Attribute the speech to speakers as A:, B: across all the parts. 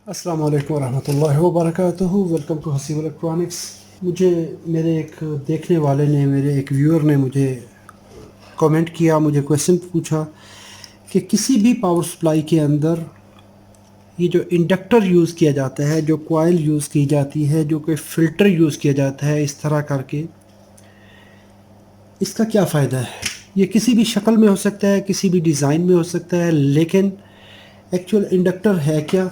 A: अस्सलाम वालेकुम रहमतुल्लाहि व बरकातुहू। Welcome to Haseeb electronics. मुझे मेरे एक देखने वाले ने, मेरे एक व्यूअर ने मुझे कमेंट किया, मुझे क्वेश्चन पूछा कि किसी भी पावर सप्लाई के अंदर ये जो इंडक्टर यूज़ किया जाता है, जो कॉइल यूज़ की जाती है, जो कोई फ़िल्टर यूज़ किया जाता है इस तरह करके, इसका क्या फ़ायदा है। ये किसी भी शक्ल में हो सकता है, किसी भी डिज़ाइन में हो सकता है, लेकिन एक्चुअल इंडक्टर है क्या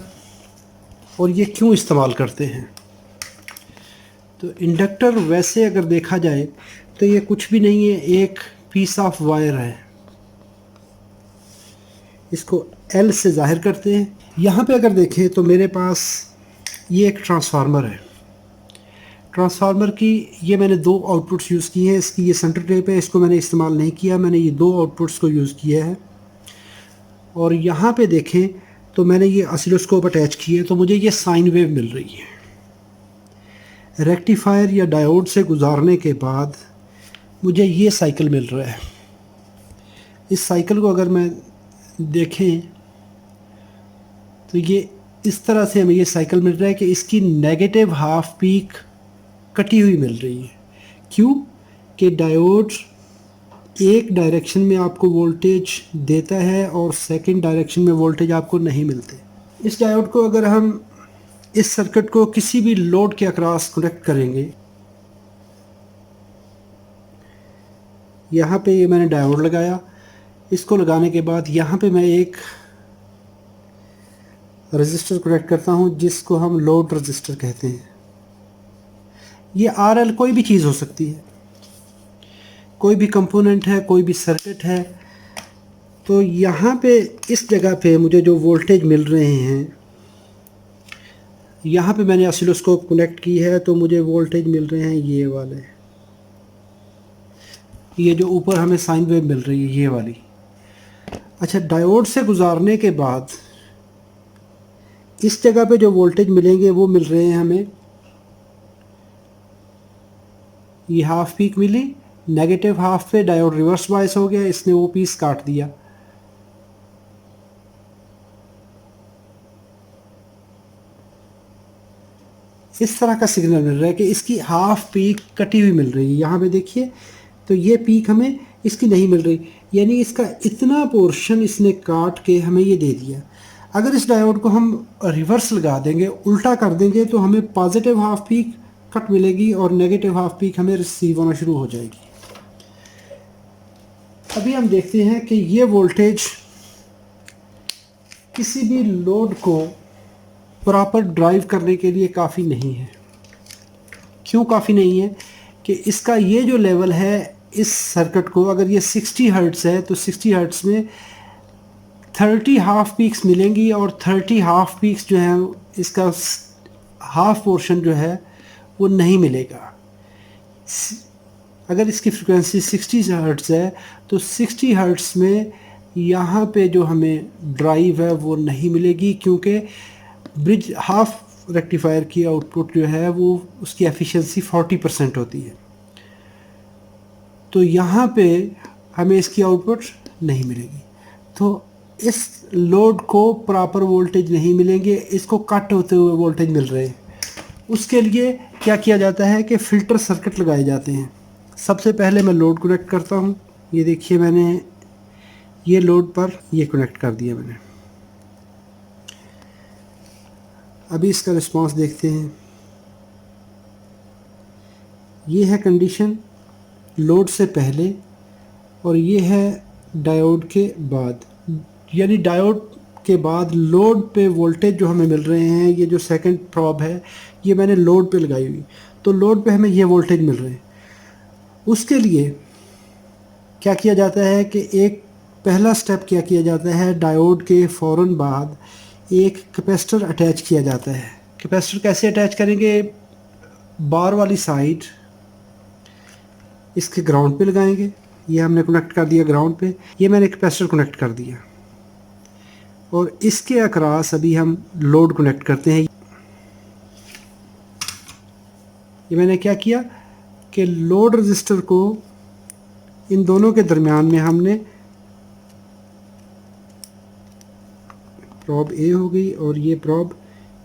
A: और ये क्यों इस्तेमाल करते हैं। तो इंडक्टर वैसे अगर देखा जाए तो ये कुछ भी नहीं है, एक पीस ऑफ वायर है। इसको एल से ज़ाहिर करते हैं। यहाँ पे अगर देखें तो मेरे पास ये एक ट्रांसफार्मर है। ट्रांसफार्मर की ये मैंने दो आउटपुट्स यूज़ किए हैं। इसकी ये सेंटर टेप है, इसको मैंने इस्तेमाल नहीं किया, मैंने ये दो आउटपुट्स को यूज़ किया है। और यहाँ पे देखें तो मैंने ये ऑसिलोस्कोप अटैच किए है, तो मुझे ये साइन वेव मिल रही है। रेक्टिफायर या डायोड से गुजारने के बाद मुझे ये साइकिल मिल रहा है। इस साइकिल को अगर मैं देखें तो ये इस तरह से हमें ये साइकिल मिल रहा है कि इसकी नेगेटिव हाफ पीक कटी हुई मिल रही है। क्यों? कि डायोड एक डायरेक्शन में आपको वोल्टेज देता है और सेकंड डायरेक्शन में वोल्टेज आपको नहीं मिलते। इस डायोड को अगर हम इस सर्किट को किसी भी लोड के अक्रॉस कनेक्ट करेंगे, यहाँ पे ये मैंने डायोड लगाया। इसको लगाने के बाद यहाँ पे मैं एक रजिस्टर कनेक्ट करता हूँ जिसको हम लोड रजिस्टर कहते हैं। ये आरएल कोई भी चीज़ हो सकती है, कोई भी कंपोनेंट है, कोई भी सर्किट है। तो यहाँ पे इस जगह पे मुझे जो वोल्टेज मिल रहे हैं, यहाँ पे मैंने ऑसिलोस्कोप कनेक्ट की है तो मुझे वोल्टेज मिल रहे हैं ये वाले। ये जो ऊपर हमें साइन वेव मिल रही है ये वाली। अच्छा, डायोड से गुजारने के बाद इस जगह पे जो वोल्टेज मिलेंगे वो मिल रहे हैं हमें, ये हाफ पीक मिली। नेगेटिव हाफ पे डायोड रिवर्स बायस हो गया, इसने वो पीस काट दिया। इस तरह का सिग्नल मिल रहा है कि इसकी हाफ पीक कटी हुई मिल रही है। यहाँ पे देखिए तो ये पीक हमें इसकी नहीं मिल रही, यानी इसका इतना पोर्शन इसने काट के हमें ये दे दिया। अगर इस डायोड को हम रिवर्स लगा देंगे, उल्टा कर देंगे, तो हमें पॉजिटिव हाफ पीक कट मिलेगी और नेगेटिव हाफ पीक हमें रिसीव होना शुरू हो जाएगी। अभी हम देखते हैं कि ये वोल्टेज किसी भी लोड को प्रॉपर ड्राइव करने के लिए काफ़ी नहीं है। क्यों काफ़ी नहीं है? कि इसका ये जो लेवल है इस सर्किट को, अगर ये 60 हर्ट्ज़ है तो 60 हर्ट्ज़ में 30 हाफ पीक्स मिलेंगी और 30 हाफ पीक्स जो है इसका हाफ पोर्शन जो है वो नहीं मिलेगा। अगर इसकी फ्रिक्वेंसी 60 हर्ट्ज़ है तो 60 हर्ट्ज़ में यहाँ पे जो हमें ड्राइव है वो नहीं मिलेगी, क्योंकि ब्रिज हाफ रेक्टिफायर की आउटपुट जो है वो उसकी एफिशिएंसी 40% होती है। तो यहाँ पे हमें इसकी आउटपुट नहीं मिलेगी, तो इस लोड को प्रॉपर वोल्टेज नहीं मिलेंगे, इसको कट होते हुए वोल्टेज मिल रहे हैं। उसके लिए क्या किया जाता है कि फ़िल्टर सर्किट लगाए जाते हैं। सबसे पहले मैं लोड कनेक्ट करता हूँ। ये देखिए मैंने ये लोड पर ये कनेक्ट कर दिया मैंने। अभी इसका रिस्पांस देखते हैं। ये है कंडीशन लोड से पहले और ये है डायोड के बाद। यानी डायोड के बाद लोड पे वोल्टेज जो हमें मिल रहे हैं, ये जो सेकंड प्रॉब है ये मैंने लोड पे लगाई हुई, तो लोड पे हमें ये वोल्टेज मिल रहे हैं। उसके लिए क्या किया जाता है कि एक पहला स्टेप क्या किया जाता है, डायोड के फ़ौरन बाद एक कैपेसिटर अटैच किया जाता है। कैपेसिटर कैसे अटैच करेंगे? बार वाली साइड इसके ग्राउंड पे लगाएंगे। ये हमने कनेक्ट कर दिया ग्राउंड पे, ये मैंने कैपेसिटर कनेक्ट कर दिया और इसके अक्रॉस अभी हम लोड कनेक्ट करते हैं। ये मैंने क्या किया कि लोड रजिस्टर को इन दोनों के दरमियान में हमने प्रॉब ए हो गई और ये प्रॉब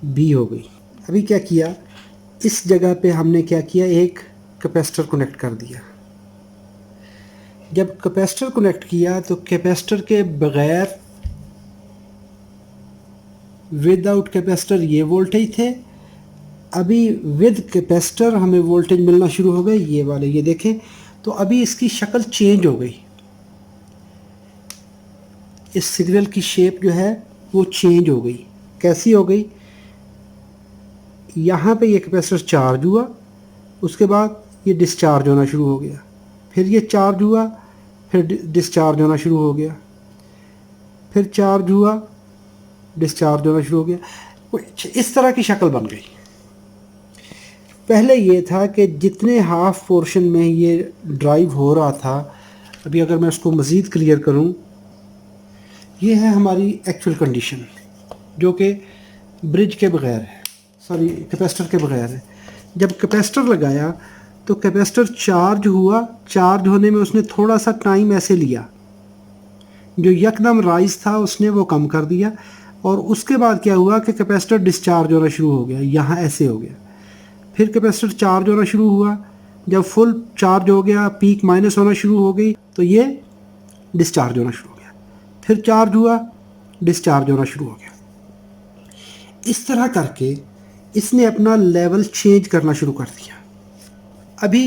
A: बी हो गई। अभी क्या किया, इस जगह पे हमने क्या किया, एक कैपेसिटर कनेक्ट कर दिया। जब कैपेसिटर कनेक्ट किया तो कैपेसिटर के बगैर, विदाउट कैपेसिटर ये वोल्टेज थे, अभी विद कैपेसिटर हमें वोल्टेज मिलना शुरू हो गए, ये वाले, ये देखें। तो अभी इसकी शक्ल चेंज हो गई, इस सिग्नल की शेप जो है वो चेंज हो गई। कैसी हो गई, यहाँ पे ये कैपेसिटर चार्ज हुआ, उसके बाद ये डिस्चार्ज होना शुरू हो गया, फिर ये चार्ज हुआ, फिर डिस्चार्ज होना शुरू हो गया, फिर चार्ज हुआ, डिस्चार्ज होना शुरू हो गया। इस तरह की शक्ल बन गई। पहले ये था कि जितने हाफ पोर्शन में ये ड्राइव हो रहा था, अभी अगर मैं उसको मज़ीद क्लियर करूं, ये है हमारी एक्चुअल कंडीशन जो कि ब्रिज के बगैर है, सॉरी कैपेसिटर के बगैर है। जब कैपेसिटर लगाया तो कैपेसिटर चार्ज हुआ, चार्ज होने में उसने थोड़ा सा टाइम ऐसे लिया, जो यकदम राइज था उसने वो कम कर दिया, और उसके बाद क्या हुआ कि कैपेसिटर डिस्चार्ज होना शुरू हो गया, यहाँ ऐसे हो गया। फिर कैपेसिटर चार्ज होना शुरू हुआ, जब फुल चार्ज हो गया, पीक माइनस होना शुरू हो गई, तो ये डिस्चार्ज होना शुरू हो गया, फिर चार्ज हुआ, डिस्चार्ज होना शुरू हो गया। इस तरह करके इसने अपना लेवल चेंज करना शुरू कर दिया। अभी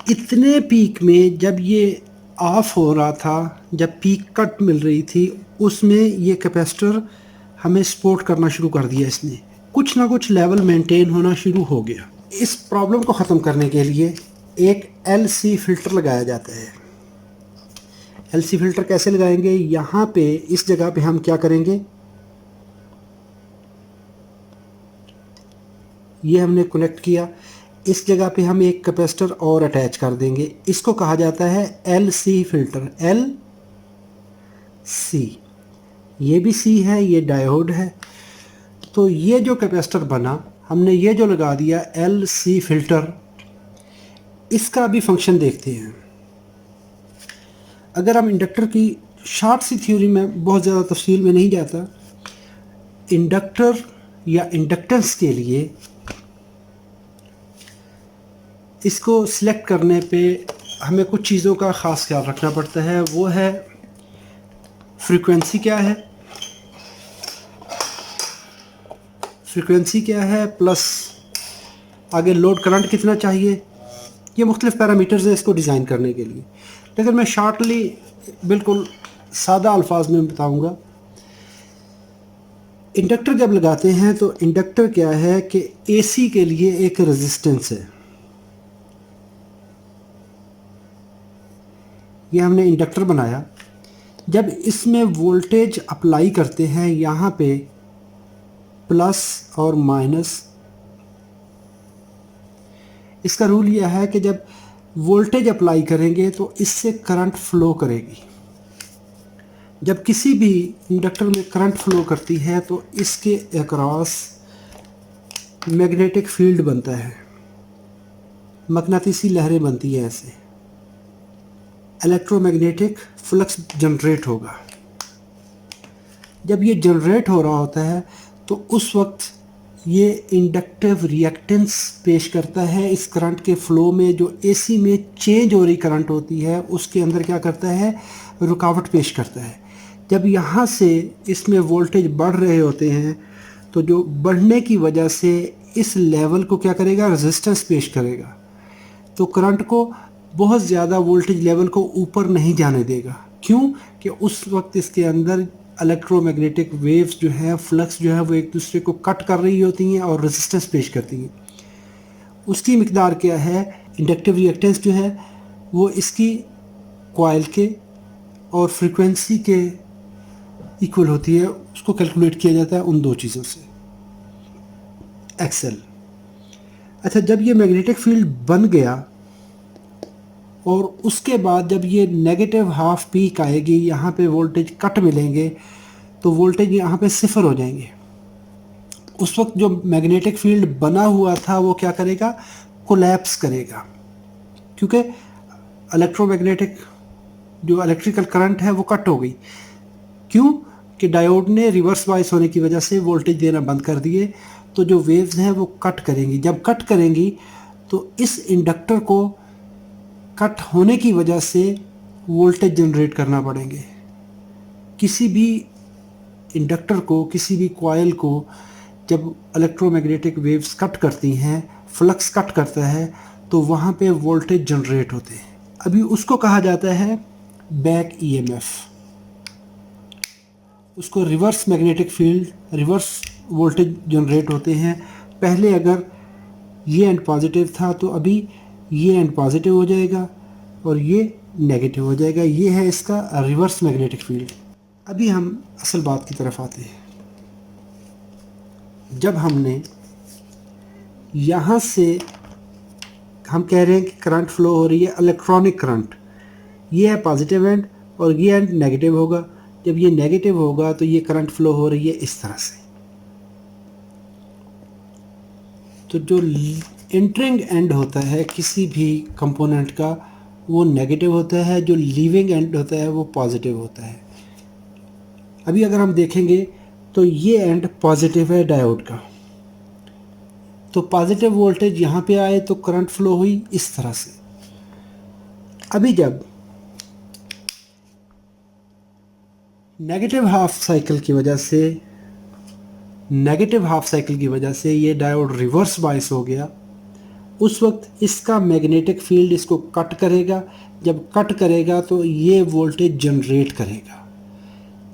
A: इतने पीक में जब ये ऑफ हो रहा था, जब पीक कट मिल रही थी, उसमें ये कैपेसिटर हमें सपोर्ट करना शुरू कर दिया। इसने कुछ ना कुछ लेवल मेंटेन होना शुरू हो गया। इस प्रॉब्लम को ख़त्म करने के लिए एक LC फ़िल्टर लगाया जाता है। LC फ़िल्टर कैसे लगाएंगे, यहाँ पे इस जगह पे हम क्या करेंगे, ये हमने कनेक्ट किया, इस जगह पे हम एक कैपेसिटर और अटैच कर देंगे। इसको कहा जाता है LC फ़िल्टर, LC। ये भी C है, ये डायोड है। तो ये जो कैपेसिटर बना, हमने ये जो लगा दिया LC फ़िल्टर, इसका भी फंक्शन देखते हैं। अगर हम इंडक्टर की शॉर्ट सी थ्योरी में बहुत ज़्यादा तफसील में नहीं जाता, इंडक्टर या इंडक्टेंस के लिए इसको सिलेक्ट करने पे हमें कुछ चीज़ों का ख़ास ख्याल रखना पड़ता है। वो है फ्रीक्वेंसी क्या है, फ्रीक्वेंसी क्या है, प्लस आगे लोड करंट कितना चाहिए। ये मुख्तलिफ पैरामीटर्स हैं इसको डिज़ाइन करने के लिए। लेकिन मैं शॉर्टली बिल्कुल सादा अल्फाज में बताऊंगा। इंडक्टर जब लगाते हैं तो इंडक्टर क्या है कि AC के लिए एक रेजिस्टेंस है। ये हमने इंडक्टर बनाया, जब इसमें वोल्टेज अप्लाई करते हैं, यहाँ पे प्लस और माइनस, इसका रूल यह है कि जब वोल्टेज अप्लाई करेंगे तो इससे करंट फ्लो करेगी। जब किसी भी इंडक्टर में करंट फ्लो करती है तो इसके अक्रॉस मैग्नेटिक फील्ड बनता है, मकनातीसी लहरें बनती हैं, ऐसे इलेक्ट्रोमैग्नेटिक फ्लक्स जनरेट होगा। जब ये जनरेट हो रहा होता है तो उस वक्त ये इंडक्टिव रिएक्टेंस पेश करता है इस करंट के फ़्लो में। जो AC में चेंज हो रही करंट होती है उसके अंदर क्या करता है, रुकावट पेश करता है। जब यहाँ से इसमें वोल्टेज बढ़ रहे होते हैं तो जो बढ़ने की वजह से इस लेवल को क्या करेगा, रेजिस्टेंस पेश करेगा, तो करंट को बहुत ज़्यादा वोल्टेज लेवल को ऊपर नहीं जाने देगा। क्यों कि उस वक्त इसके अंदर इलेक्ट्रोमैग्नेटिक वेव्स जो है, फ्लक्स जो है, वो एक दूसरे को कट कर रही होती हैं और रेजिस्टेंस पेश करती हैं। उसकी मिकदार क्या है, इंडक्टिव रिएक्टेंस जो है वो इसकी कॉइल के और फ्रीक्वेंसी के इक्वल होती है। उसको कैलकुलेट किया जाता है उन दो चीज़ों से, XL। अच्छा, जब ये मैग्नेटिक फील्ड बन गया और उसके बाद जब ये नेगेटिव हाफ पीक आएगी, यहाँ पे वोल्टेज कट मिलेंगे, तो वोल्टेज यहाँ पे सिफर हो जाएंगे। उस वक्त जो मैग्नेटिक फील्ड बना हुआ था वो क्या करेगा, कोलैप्स करेगा, क्योंकि इलेक्ट्रोमैग्नेटिक जो इलेक्ट्रिकल करंट है वो कट हो गई। क्यों कि डायोड ने रिवर्स बायस होने की वजह से वोल्टेज देना बंद कर दिए, तो जो वेव्स हैं वो कट करेंगी। जब कट करेंगी तो इस इंडक्टर को कट होने की वजह से वोल्टेज जनरेट करना पड़ेंगे। किसी भी इंडक्टर को, किसी भी कॉइल को जब इलेक्ट्रोमैग्नेटिक वेव्स कट करती हैं, फ्लक्स कट करता है, तो वहाँ पे वोल्टेज जनरेट होते हैं। अभी उसको कहा जाता है बैक ईएमएफ। उसको reverse magnetic field, reverse voltage generate होते हैं। पहले अगर ये एंड पॉजिटिव था तो अभी ये एंड पॉजिटिव हो जाएगा और ये नेगेटिव हो जाएगा। ये है इसका रिवर्स मैग्नेटिक फील्ड। अभी हम असल बात की तरफ आते हैं। जब हमने यहाँ से हम कह रहे हैं कि करंट फ्लो हो रही है, इलेक्ट्रॉनिक करंट, ये है पॉजिटिव एंड और ये एंड नेगेटिव होगा। जब ये नेगेटिव होगा तो ये करंट फ्लो हो रही है इस तरह से। तो जो एंटरिंग एंड होता है किसी भी कंपोनेंट का वो नेगेटिव होता है, जो लीविंग एंड होता है वो पॉजिटिव होता है। अभी अगर हम देखेंगे तो ये एंड पॉजिटिव है डायोड का, तो पॉजिटिव वोल्टेज यहाँ पे आए तो करंट फ्लो हुई इस तरह से। अभी जब नेगेटिव हाफ साइकिल की वजह से ये डायोड रिवर्स बायस हो गया, उस वक्त इसका मैग्नेटिक फील्ड इसको कट करेगा। जब कट करेगा तो ये वोल्टेज जनरेट करेगा।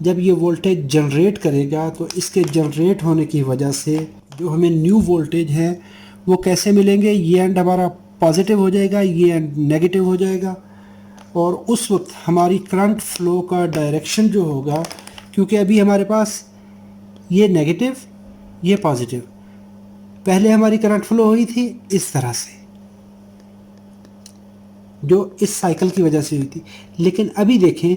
A: जब ये वोल्टेज जनरेट करेगा तो इसके जनरेट होने की वजह से जो हमें न्यू वोल्टेज है वो कैसे मिलेंगे, ये एंड हमारा पॉजिटिव हो जाएगा, ये एंड नेगेटिव हो जाएगा। और उस वक्त हमारी करंट फ्लो का डायरेक्शन जो होगा, क्योंकि अभी हमारे पास ये नेगेटिव ये पॉजिटिव, पहले हमारी करंट फ्लो हुई थी इस तरह से जो इस साइकिल की वजह से हुई थी। लेकिन अभी देखें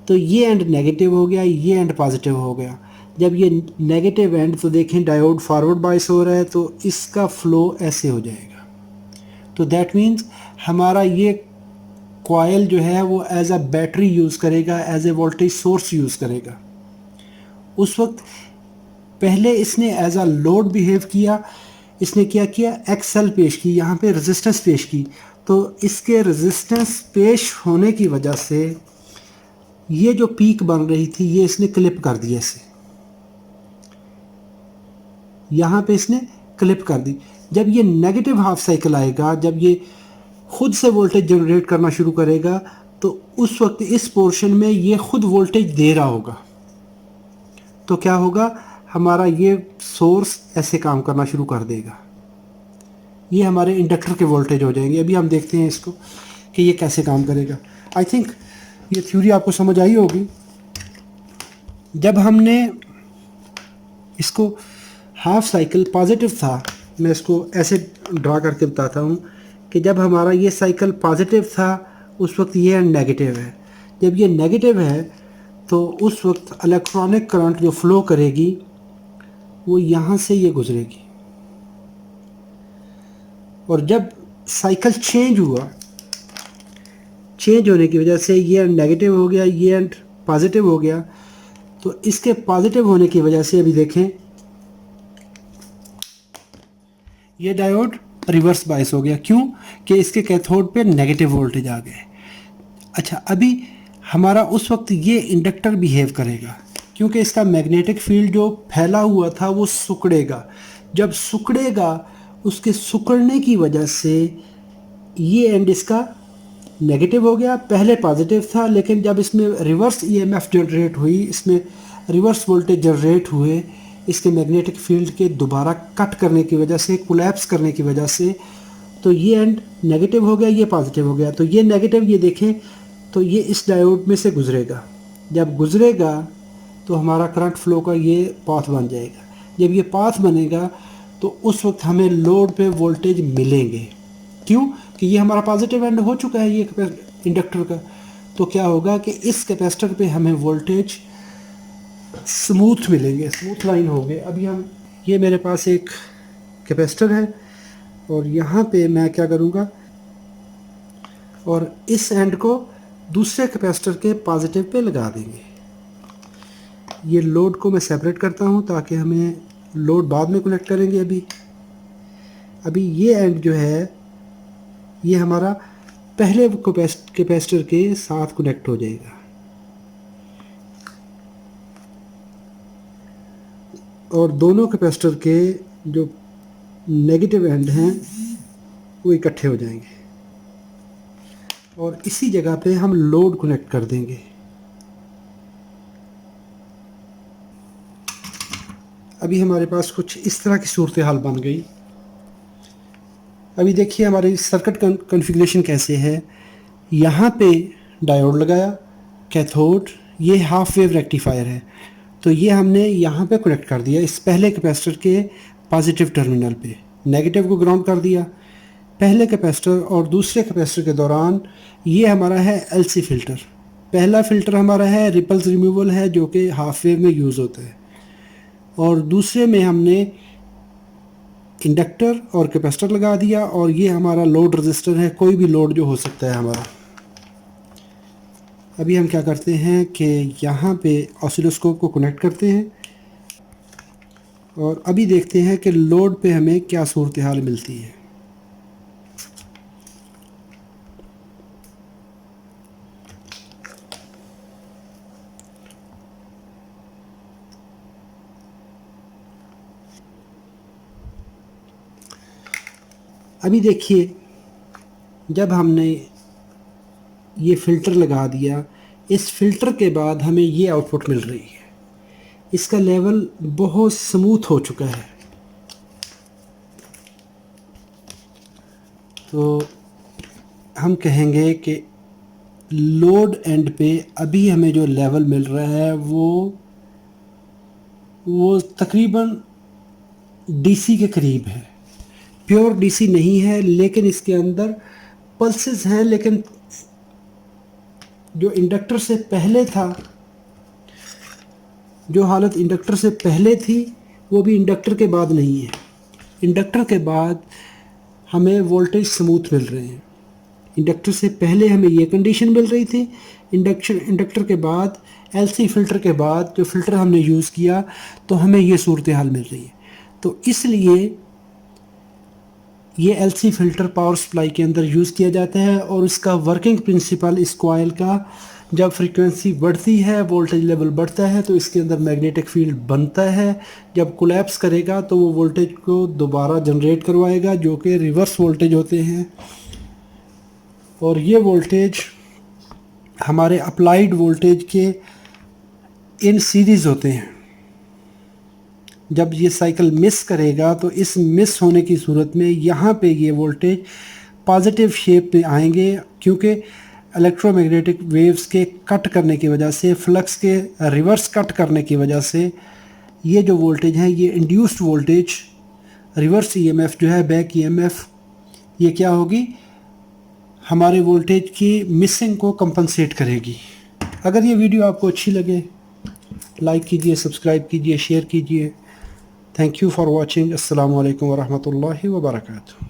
A: तो ये एंड नेगेटिव हो गया, ये एंड पॉजिटिव हो गया। जब ये नेगेटिव एंड, तो देखें डायोड फॉरवर्ड बायस हो रहा है तो इसका फ्लो ऐसे हो जाएगा। तो दैट मीन्स हमारा ये कॉइल जो है वो एज अ बैटरी यूज़ करेगा, as a voltage source use करेगा। उस वक्त पहले इसने एज अ लोड बिहेव किया। इसने क्या किया, एक्सएल पेश की, यहाँ पे रेजिस्टेंस पेश की। तो इसके रेजिस्टेंस पेश होने की वजह से ये जो पीक बन रही थी ये इसने क्लिप कर दिया, इसे यहाँ पे इसने क्लिप कर दी। जब ये नेगेटिव हाफ साइकिल आएगा, जब ये खुद से वोल्टेज जनरेट करना शुरू करेगा, तो उस वक्त इस पोर्शन में ये खुद वोल्टेज दे रहा होगा। तो क्या होगा, हमारा ये सोर्स ऐसे काम करना शुरू कर देगा। ये हमारे इंडक्टर के वोल्टेज हो जाएंगे। अभी हम देखते हैं इसको कि ये कैसे काम करेगा। आई थिंक ये थ्योरी आपको समझ आई होगी। जब हमने इसको हाफ साइकिल पॉजिटिव था, मैं इसको ऐसे ड्रा करके बताता हूँ कि जब हमारा ये साइकिल पॉजिटिव था उस वक्त ये नेगेटिव है। जब ये नेगेटिव है तो उस वक्त इलेक्ट्रॉनिक करंट जो फ्लो करेगी वो यहाँ से ये गुजरेगी। और जब साइकिल चेंज हुआ, चेंज होने की वजह से ये एंड नेगेटिव हो गया, ये एंड पॉजिटिव हो गया। तो इसके पॉजिटिव होने की वजह से अभी देखें ये डायोड रिवर्स बायस हो गया। क्यों कि इसके कैथोड पे नेगेटिव वोल्टेज आ गए। अच्छा, अभी हमारा उस वक्त ये इंडक्टर बिहेव करेगा क्योंकि इसका मैग्नेटिक फील्ड जो फैला हुआ था वो सिकुड़ेगा। जब सिकुड़ेगा, उसके सिकुड़ने की वजह से ये एंड इसका नेगेटिव हो गया, पहले पॉजिटिव था, लेकिन जब इसमें रिवर्स ईएमएफ जनरेट हुई, इसमें रिवर्स वोल्टेज जनरेट हुए, इसके मैग्नेटिक फील्ड के दोबारा कट करने की वजह से, कोलैप्स करने की वजह से, तो ये एंड नेगेटिव हो गया, ये पॉजिटिव हो गया। तो ये नेगेटिव, ये देखें तो ये इस डायोड में से गुजरेगा। जब गुजरेगा तो हमारा करंट फ्लो का ये पाथ बन जाएगा। जब ये पाथ बनेगा तो उस वक्त हमें लोड पे वोल्टेज मिलेंगे। क्यों कि ये हमारा पॉजिटिव एंड हो चुका है ये इंडक्टर का। तो क्या होगा कि इस कैपेसिटर पे हमें वोल्टेज स्मूथ मिलेंगे, स्मूथ लाइन होंगे। अभी हम, ये मेरे पास एक कैपेसिटर है और यहाँ पे मैं क्या करूँगा, और इस एंड को दूसरे कैपेसिटर के पॉजिटिव पे लगा देंगे। ये लोड को मैं सेपरेट करता हूँ ताकि हमें लोड बाद में कनेक्ट करेंगे। अभी ये एंड जो है ये हमारा पहले कैपेसिटर के साथ कनेक्ट हो जाएगा, और दोनों कैपेसिटर के जो नेगेटिव एंड हैं वो इकट्ठे हो जाएंगे, और इसी जगह पे हम लोड कनेक्ट कर देंगे। अभी हमारे पास कुछ इस तरह की सूरत हाल बन गई। अभी देखिए हमारी सर्किट कॉन्फ़िगरेशन कैसे है। यहाँ पे डायोड लगाया, कैथोड, ये हाफ वेव रेक्टिफायर है, तो ये हमने यहाँ पे कनेक्ट कर दिया इस पहले कैपेसिटर के पॉजिटिव टर्मिनल पे, नेगेटिव को ग्राउंड कर दिया। पहले कैपेसिटर और दूसरे कैपेसिटर के दौरान ये हमारा है एलसी फ़िल्टर। पहला फ़िल्टर हमारा है रिपल्स रिमूवल है, जो कि हाफ वेव में यूज़ होता है, और दूसरे में हमने इंडक्टर और कैपेसिटर लगा दिया, और ये हमारा लोड रेजिस्टर है, कोई भी लोड जो हो सकता है हमारा। अभी हम क्या करते हैं कि यहाँ पे ऑसिलोस्कोप को कनेक्ट करते हैं, और अभी देखते हैं कि लोड पे हमें क्या सूरत हाल मिलती है। अभी देखिए जब हमने ये फ़िल्टर लगा दिया, इस फ़िल्टर के बाद हमें ये आउटपुट मिल रही है। इसका लेवल बहुत स्मूथ हो चुका है, तो हम कहेंगे कि लोड एंड पे अभी हमें जो लेवल मिल रहा है वो तकरीबन डीसी के करीब है। प्योर डीसी नहीं है, लेकिन इसके अंदर पल्सेस हैं, लेकिन जो इंडक्टर से पहले था, जो हालत इंडक्टर से पहले थी वो भी इंडक्टर के बाद नहीं है। इंडक्टर के बाद हमें वोल्टेज स्मूथ मिल रहे हैं। इंडक्टर से पहले हमें ये कंडीशन मिल रही थी, इंडक्टर के बाद एलसी फ़िल्टर के बाद जो फ़िल्टर हमने यूज़ किया तो हमें ये सूरत हाल मिल रही है। तो इसलिए ये एलसी फ़िल्टर पावर सप्लाई के अंदर यूज़ किया जाता है, और इसका वर्किंग प्रिंसिपल इस कॉइल का, जब फ्रीक्वेंसी बढ़ती है वोल्टेज लेवल बढ़ता है तो इसके अंदर मैग्नेटिक फील्ड बनता है। जब कोलैप्स करेगा तो वो वोल्टेज को दोबारा जनरेट करवाएगा, जो कि रिवर्स वोल्टेज होते हैं, और ये वोल्टेज हमारे अप्लाइड वोल्टेज के इन सीरीज़ होते हैं। जब ये साइकिल मिस करेगा तो इस मिस होने की सूरत में यहाँ पे ये वोल्टेज पॉजिटिव शेप में आएंगे, क्योंकि इलेक्ट्रोमैग्नेटिक वेव्स के कट करने की वजह से, फ्लक्स के रिवर्स कट करने की वजह से ये जो वोल्टेज है, ये इंड्यूस्ड वोल्टेज रिवर्स ईएमएफ जो है, बैक ईएमएफ, ये क्या होगी, हमारे वोल्टेज की मिसिंग को कंपनसेट करेगी। अगर ये वीडियो आपको अच्छी लगे लाइक कीजिए, सब्सक्राइब कीजिए, शेयर कीजिए। Thank you for watching. अस्सलामु अलैकुम वरहमतुल्लाहि वबरकातुहू।